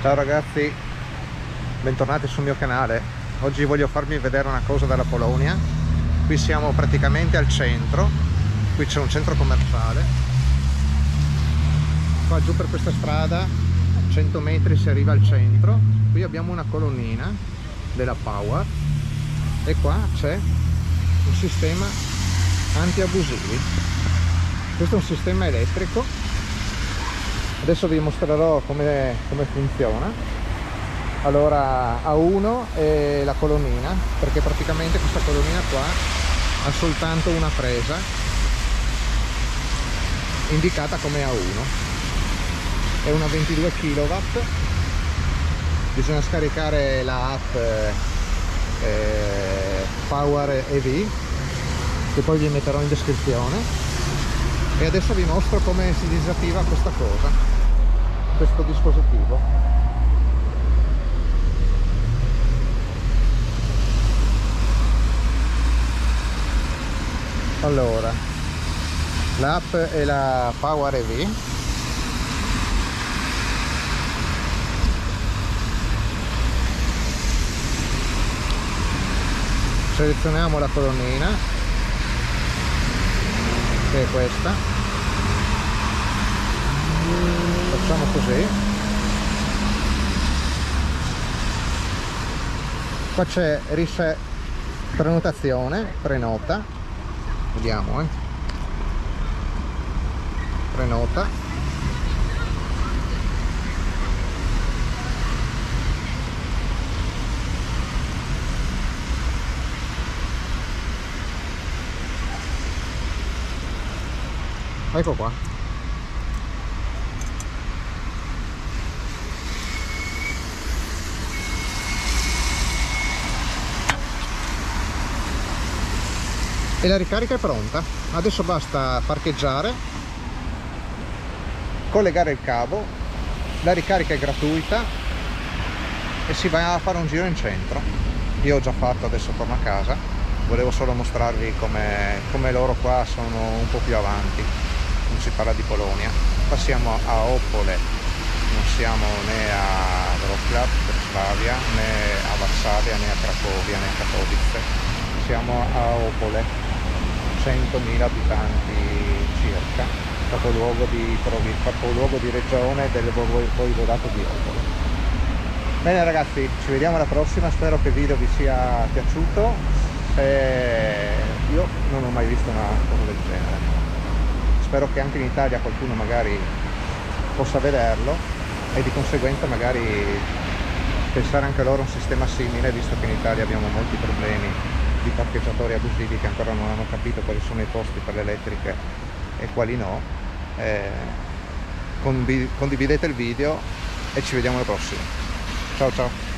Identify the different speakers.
Speaker 1: Ciao ragazzi, bentornati sul mio canale. Oggi voglio farvi vedere una cosa dalla Polonia. Qui siamo praticamente al centro, qui c'è un centro commerciale. Qua giù per questa strada, 100 metri si arriva al centro. Qui abbiamo una colonnina della Power e qua c'è un sistema anti-abusivi. Questo è un sistema elettrico. Adesso vi mostrerò come funziona. Allora, A1 è la colonnina, perché praticamente questa colonnina qua ha soltanto una presa indicata come A1. È una 22 kW. Bisogna scaricare la app Power EV, che poi vi metterò in descrizione. E adesso vi mostro come si disattiva questa cosa, questo dispositivo. Allora, l'app è la Power EV. Selezioniamo la colonnina, che è questa. Facciamo così. Qua c'è prenotazione, prenota. Vediamo, prenota. Ecco qua. E la ricarica è pronta. Adesso basta parcheggiare, collegare il cavo, la ricarica è gratuita e si va a fare un giro in centro. Io ho già fatto, adesso torno a casa. Volevo solo mostrarvi come loro qua sono un po' più avanti. Non si parla di Polonia. Qua siamo a Opole, non siamo né a Wrocław, Breslavia, né a Varsavia, né a Cracovia, né a Katowice. Siamo a Opole, 100.000 abitanti circa, capoluogo di regione del voivodato di Opole. Bene ragazzi, ci vediamo alla prossima, spero che il video vi sia piaciuto. Io non ho mai visto una cosa del genere, spero che anche in Italia qualcuno magari possa vederlo e di conseguenza magari pensare anche loro a un sistema simile, visto che in Italia abbiamo molti problemi di parcheggiatori abusivi che ancora non hanno capito quali sono i posti per le elettriche e quali no. Condividete il video e ci vediamo alla prossima. Ciao ciao.